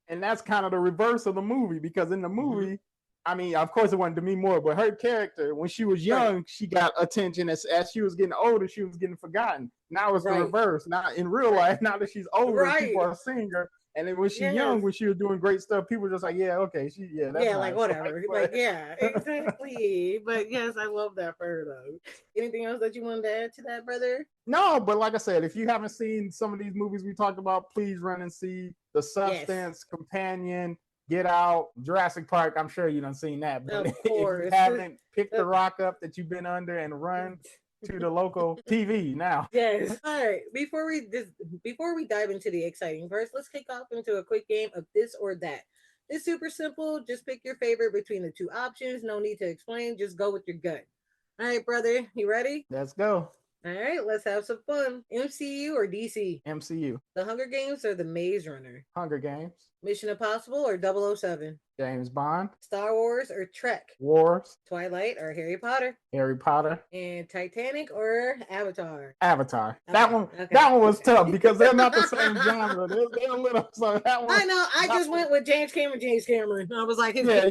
and that's kind of the reverse of the movie because in the Hmm. movie, I mean, of course, it wasn't Demi Moore, but her character, when she was Right. young, she got attention. As she was getting older, she was getting forgotten. Now it's the Right. reverse. Now in real Right. life, now that she's older, people Right. are seeing her. And then when she's Yes. young, when she was doing great stuff, people were just like, yeah, okay, that's Yeah, like nice. whatever. Like, yeah, exactly. But yes, I love that for her though. Anything else that you wanted to add to that, brother? No, but like I said, if you haven't seen some of these movies we talked about, please run and see The Yes. Substance, Companion, Get Out, Jurassic Park. I'm sure you done seen that, but Of if you course. haven't, pick the rock up that you've been under and run to the local TV now. Yes. All right. Before we dive into the exciting verse, let's kick off into a quick game of this or that. It's super simple. Just pick your favorite between the two options. No need to explain. Just go with your gut. All right, brother. You ready? Let's go. All right. Let's have some fun. MCU or DC? MCU. The Hunger Games or The Maze Runner? Hunger Games. Mission Impossible or 007? James Bond. Star Wars or Trek? Wars. Twilight or Harry Potter? Harry Potter. And Titanic or Avatar? Avatar. Okay, That one. okay. That one was tough because they're not the same genre. They're a little. So that one. I know. I just went with James Cameron. I was like, his Yeah.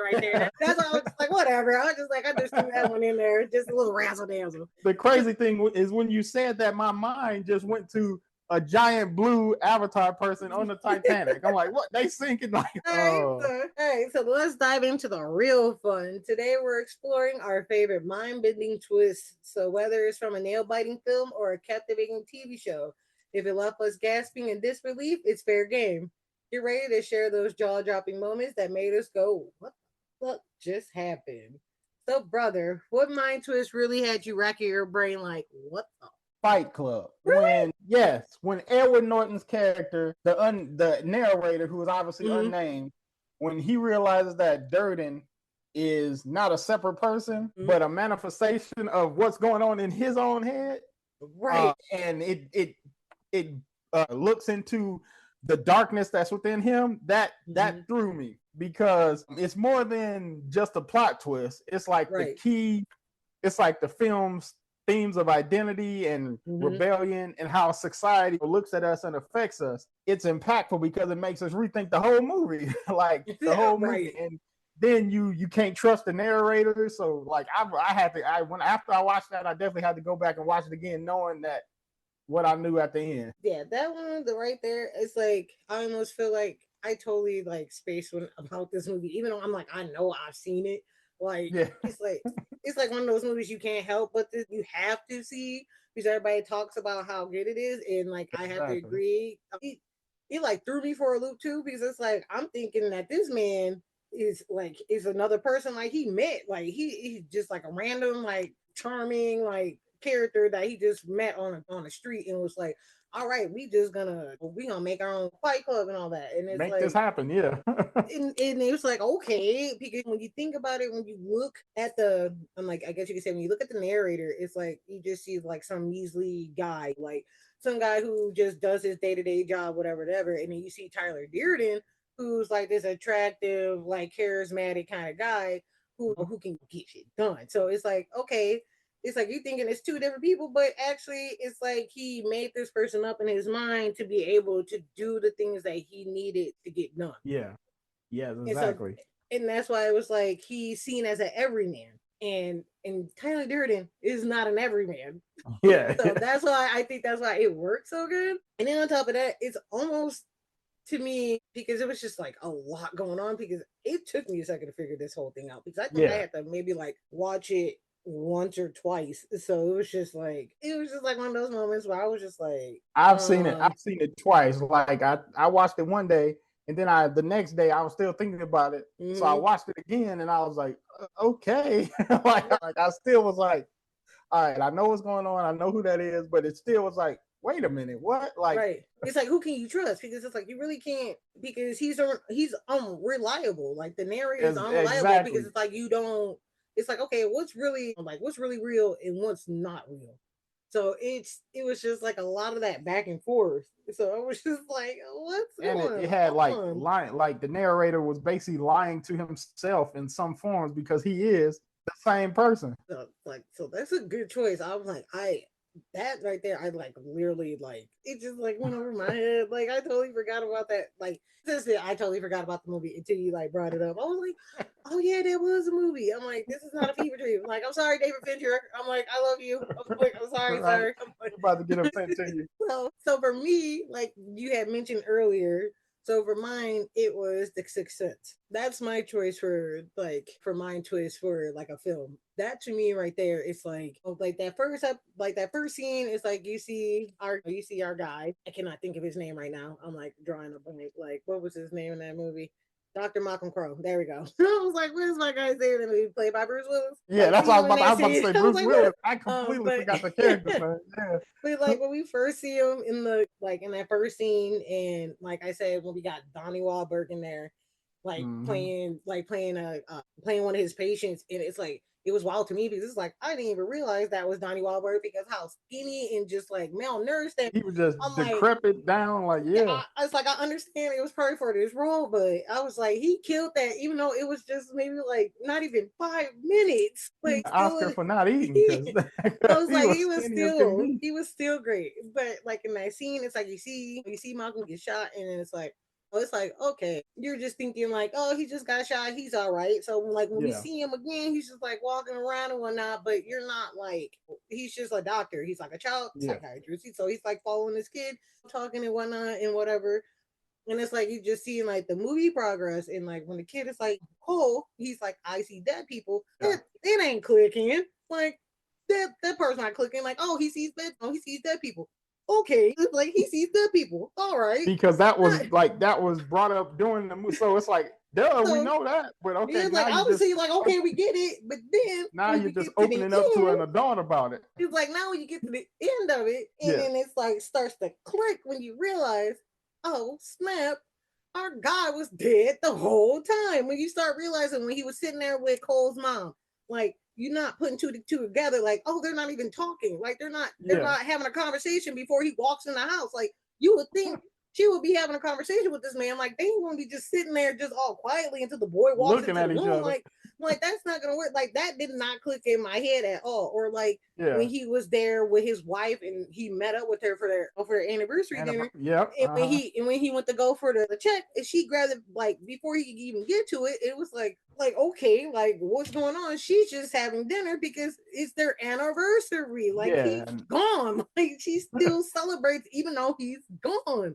right there. That's all. I was just like, whatever. I was just like, I just threw that one in there. Just a little razzle dazzle. The crazy thing is when you said that, my mind just went to a giant blue Avatar person on the Titanic. I'm like, what? They sinking like. All right, so let's dive into the real fun. Today we're exploring our favorite mind-bending twists. So whether it's from a nail-biting film or a captivating TV show, if it left us gasping in disbelief, it's fair game. Get ready to share those jaw-dropping moments that made us go, "What the fuck just happened?" So, brother, what mind twist really had you racking your brain like, what the Fight Club. Really? When Edward Norton's character, the narrator, who is obviously unnamed, when he realizes that Durden is not a separate person, but a manifestation of what's going on in his own head, right? And it looks into the darkness that's within him. That threw me because it's more than just a plot twist. It's like the key. It's like the film's themes of identity and rebellion and how society looks at us and affects us. It's impactful because it makes us rethink the whole movie, like the whole movie. And then you can't trust the narrator. So like after I watched that, I definitely had to go back and watch it again, knowing that what I knew at the end. Yeah, that one right there. It's like I almost feel like I totally like spaced about this movie, even though I'm like I know I've seen it. Like it's like one of those movies you can't help but you have to see because everybody talks about how good it is, and like I have to agree. He like threw me for a loop too because it's like I'm thinking that this man is another person like he met, like he's just like a random like charming like character that he just met on the street and was like, all right, we gonna make our own fight club and all that, and it's make like this happen. and it was like, okay, because when you think about it, when you look at I'm like, I guess you could say when you look at the narrator, it's like you just see like some measly guy, like some guy who just does his day-to-day job, whatever, and then you see Tyler Dearden, who's like this attractive, like charismatic kind of guy who can get shit done. So it's like, okay, it's like you thinking it's two different people, but actually it's like he made this person up in his mind to be able to do the things that he needed to get done. Yeah. Yes, exactly. And that's why it was like he's seen as an everyman. And Tyler Durden is not an everyman. Yeah. So that's why I think that's why it works so good. And then on top of that, it's almost to me because it was just like a lot going on because it took me a second to figure this whole thing out because I think I had to maybe like watch it once or twice. So it was just like one of those moments where I was just like I've seen it twice. Like I watched it one day and then the next day I was still thinking about it. So I watched it again and I was like, okay. like I still was like, all right, I know what's going on, I know who that is, but it still was like, wait a minute, what? Like it's like who can you trust? Because it's like you really can't because he's unreliable. Like the narrator is unreliable because it's like you don't. It's like, okay, what's really real and what's not real. So it was just like a lot of that back and forth. So I was just like, what's going on? It had like lying, like the narrator was basically lying to himself in some forms because he is the same person. So that's a good choice. I was like, that right there, I like literally like it just like went over my head. Like I totally forgot about that. Like I totally forgot about the movie until you like brought it up. I was like, oh yeah, that was a movie. I'm like, this is not a fever dream. I'm like, I'm sorry, David Fincher. I'm like, I love you. I'm like, I'm sorry, Right? sir. I'm like, About to get upset to you. so for me, like you had mentioned earlier, so for mine, it was The Sixth Sense. That's my choice for like for mine choice for like a film. That to me right there, it's like that first up, like that first scene. It's like you see our guy. I cannot think of his name right now. I'm like drawing a blank. Like what was his name in that movie? Dr. Malcolm Crowe. There we go. I was like, what is my guy's name in the movie? Played by Bruce Willis. Yeah, Like that's see what him in I that was about to scene. say. I was Bruce like, what? Willis. I completely But forgot the character's name. Yeah. but like when we first see him in the like in that first scene, and like I said, when we got Donnie Wahlberg in there, Mm-hmm. playing one of his patients, and it's like it was wild to me because it's like I didn't even realize that was Donnie Wahlberg because how skinny and just like malnourished that. He was just I'm like, decrepit down, like yeah, yeah, I was like, I understand it was perfect for this role, but I was like, he killed that, even though it was just maybe like not even 5 minutes, he but got still, Oscar for not eating because I was he like, was skinny as can be. he was still great. But like in that scene, it's like you see Malcolm get shot, and then it's like, oh, it's like okay, you're just thinking like, oh, he just got shot, he's all right. So like when we Yeah, see him again, he's just like walking around and whatnot, but you're not like he's just a doctor. He's like a child yeah, psychiatrist, so he's like following this kid, talking and whatnot and whatever. And it's like you just seeing like the movie progress, and like when the kid is like, oh, he's like, I see dead people. yeah. It ain't clicking. Like that person not clicking. Like, oh, he sees dead people. Okay, like he sees dead people. All right. Because Not, that was brought up during the movie, so it's like, duh, we so know that, but okay, yeah, like obviously, like okay, we get it. But then now when you're you just get to the opening up to end, an adult about it. it's like now when you get to the end of it, and Yeah, then it's like starts to click when you realize, oh snap, our guy was dead the whole time. When you start realizing when he was sitting there with Cole's mom, like you're not putting two together, like, oh, they're not even talking, like they're yeah. not having a conversation before he walks in the house. Like you would think she would be having a conversation with this man, like they ain't gonna be just sitting there just all quietly until the boy walks Looking into the at each room. other. Like that's not gonna work. Like that did not click in my head at all. Or like when Yeah, he was there with his wife and he met up with her for their anniversary and dinner, yep, and when he went to go for the check, and she grabbed it like before he could even get to it, it was like okay, like what's going on? She's just having dinner because it's their anniversary. Like yeah, he's gone. Like she still celebrates even though he's gone.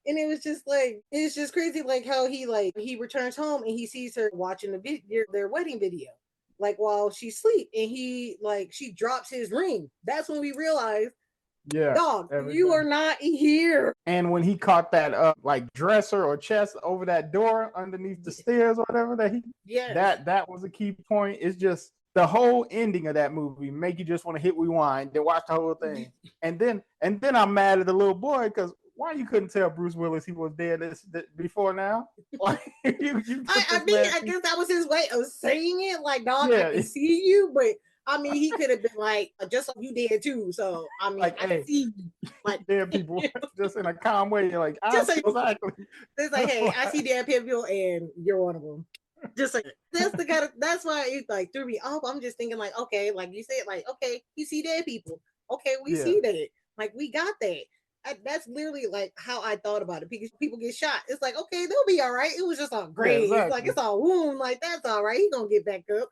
And it was just like it's just crazy, like how he returns home and he sees her watching their wedding video, like while she's asleep, and he like she drops his ring. That's when we realize, yeah, dog, you are everything. not here. And when he caught that like dresser or chest over that door underneath the stairs or whatever, Yes. that was a key point. It's just the whole ending of that movie make you just want to hit rewind, then watch the whole thing. And then I'm mad at the little boy because why you couldn't tell Bruce Willis he was dead this before now? Like you put I this mean, man I through, guess that was his way of saying it. Like, dog, I yeah, can see you, but I mean, he could have been like, just like you did too. So, I mean, like I hey, see you. Like, dead people just in a calm way. You're like, I just see like, exactly. it's like, hey, I see dead people, and you're one of them. Just like that's the kind of that's why it like threw me off. I'm just thinking like, okay, like you said, like, okay, you see dead people. Okay, we Yeah, see that. Like we got that. That's literally like how I thought about it because people get shot. It's like, okay, they'll be all right. It was just a yeah, grave. Like exactly. it's a wound. Like that's all right. He's gonna get back up.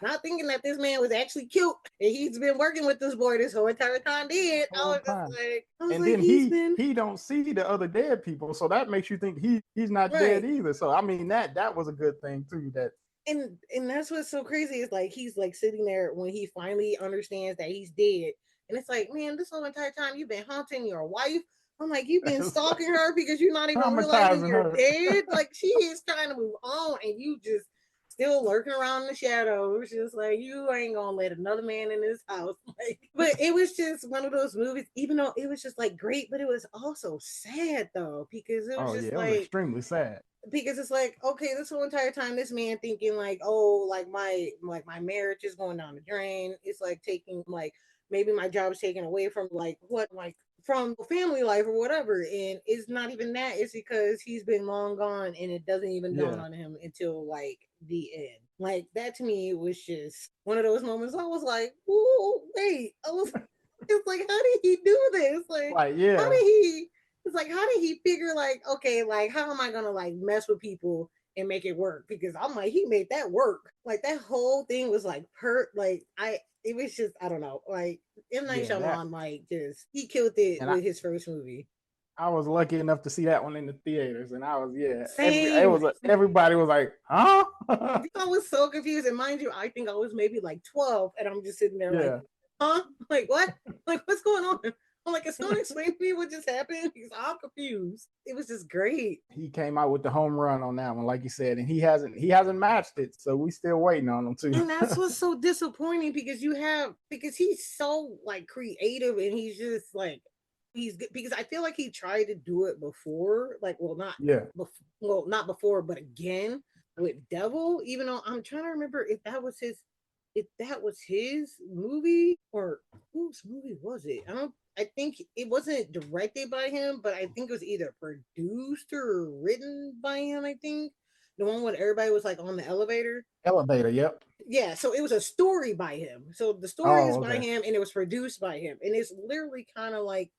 Not thinking that this man was actually killed and he's been working with this boy this whole entire time. Did Whole time. I was And like, then he's been he don't see the other dead people, so that makes you think he's not dead right. either. So I mean that was a good thing too. That And that's what's so crazy is like he's like sitting there when he finally understands that he's dead, and it's like, man, this whole entire time you've been haunting your wife. I'm like, you've been was stalking her because you're not even realizing traumatizing you're her. dead. Like she is trying to move on, and you just still lurking around in the shadows. Just like you ain't gonna let another man in this house. Like, but it was just one of those movies. Even though it was just like great, but it was also sad though because it was Oh just yeah, it was like extremely sad. because it's like okay this whole entire time this man thinking like oh like my marriage is going down the drain, it's like taking like maybe my job is taken away from like what like from family life or whatever, and it's not even that, it's because he's been long gone and it doesn't even dawn Yeah, on him until like the end. Like that to me was just one of those moments I was like, oh wait, I was It's like, how did he do this? Like, How yeah. did he? It's like, how did he figure like, okay, like how am I gonna like mess with people and make it work? Because I'm like, he made that work. Like that whole thing was like like it was just I don't know. Like M Night Yeah, that Shyamalan, like just he killed it and with his first movie. I was lucky enough to see that one in the theaters, and I was Same. everybody was like, huh? I was so confused, and mind you, I think I was maybe like 12, and I'm just sitting there like, Yeah, huh? Like what? Like what's going on? I'm like, is someone explain to me what just happened? Because I'm confused. It was just great. he came out with the home run on that one, like you said, and he hasn't matched it, so we still waiting on him too. And that's what's so disappointing because he's so like creative and he's just like he's good because I feel like he tried to do it before, like Yeah, not before, but again with Devil. Even though I'm trying to remember if that was his movie or whose movie was it? I don't. I think it wasn't directed by him, but I think it was either produced or written by him. I think the one when everybody was like on the elevator. elevator. Yep. Yeah, so it was a story by him. So the story Oh, is by okay. him and it was produced by him. And it's literally kind of like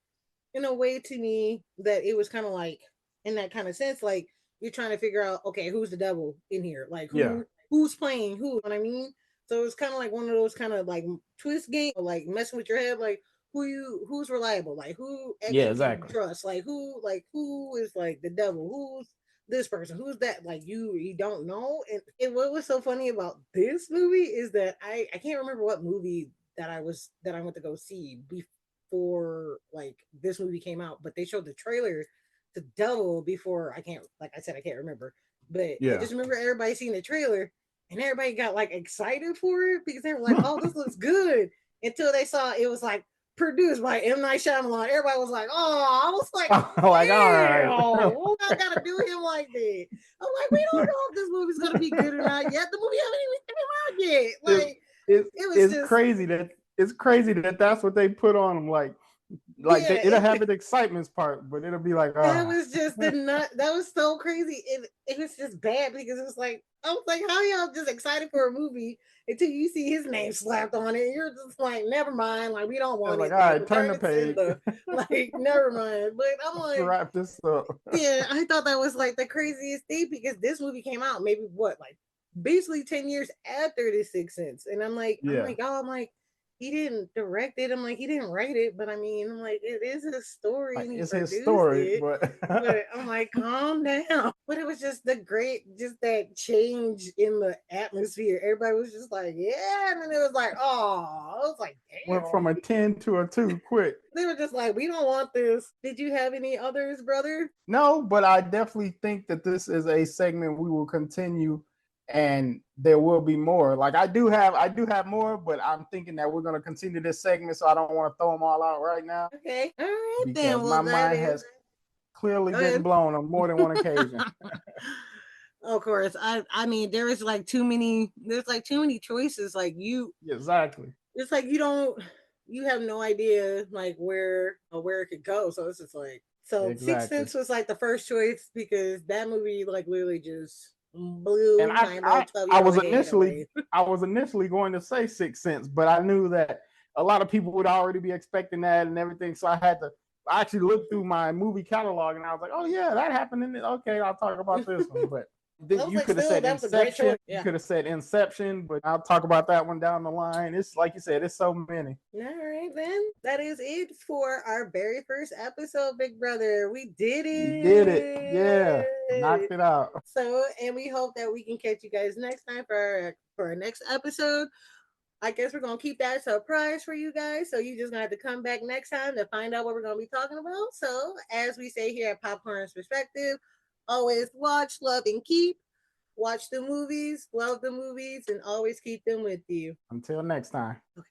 in a way to me that it was kind of like in that kind of sense, like you're trying to figure out, okay, who's the devil in here? Like Yeah, who's playing who, you know what I mean? So it's kind of like one of those kind of like twist game, like messing with your head, like who's reliable, like who yeah, actually can you exactly. trust, like who is like the devil, who's this person, who's that, like you don't know. And what was so funny about this movie is that I can't remember what movie that I went to go see before like this movie came out, but they showed the trailer to Devil before. I can't, like I said, I can't remember, but I Yeah. just remember everybody seeing the trailer and everybody got like excited for it because they were like, "Oh, this looks good." Until they saw it was like produced by M Night Shyamalan. Everybody was like, "Oh," I was like, Like, all "Damn, right. I gotta do him like that." I'm like, "We don't know if this movie's gonna be good or not yet. The movie haven't even came out yet." it's Like it's it was it's just crazy that that's what they put on them. Like yeah. it'll have an excitement part, but it'll be like, That ah, was just the nut. That was so crazy. It was just bad because it was like I was like, how y'all just excited for a movie until you see his name slapped on it, and you're just like, never mind. Like we don't it's want like, it. all Like right, turn return the it to page. sender. Like never mind. But I'm Let's like, wrap this up. yeah, I thought that was like the craziest thing because this movie came out maybe what like basically 10 years after the Sixth Sense, and I'm Yeah, like, y'all, I'm like, he didn't direct it. I'm like, he didn't write it, but I mean, I'm like, it is a story like and he it's his produced story, it. but But I'm like, calm down. But it was just just that change in the atmosphere. Everybody was just like, yeah, and then it was like, oh, I was like, went from a damn. 10 to a 2 quick. They were just like, we don't want this. Did you have any others, brother? No, but I definitely think that this is a segment we will continue, and there will be more. Like I do have more, but I'm thinking that we're going to continue this segment, so I don't want to throw them all out right now Okay. All right then. because my Well, that mind is. has clearly Go been ahead. blown on more than one occasion. Of course. I mean, there is like too many. There's like too many choices. Like Exactly. it's like you have no idea like where it could go. So it's just like so Sixth Exactly. Sense was like the first choice because that movie like literally just And blew my little I 12 I year was old head initially away. I was initially going to say Sixth Sense, but I knew that a lot of people would already be expecting that and everything, so I actually looked through my movie catalog and I was like, oh yeah, that happened in it. Okay, I'll talk about this one. But I was you like, could have still, said that was a great Inception. choice. You Yeah. could have said Inception, but I'll talk about that one down the line. It's like you said, it's so many. All right, then. That is it for our very first episode, Big Brother. We did We did it. Yeah, it. knocked it out. So, and we hope that we can catch you guys next time for our next episode. I guess we're gonna keep that surprise for you guys. So you just gonna have to come back next time to find out what we're gonna be talking about. So, as we say here at Popcorn's Perspective, always watch, love, and keep. Watch the movies, love the movies, and always keep them with you. Until next time. Okay.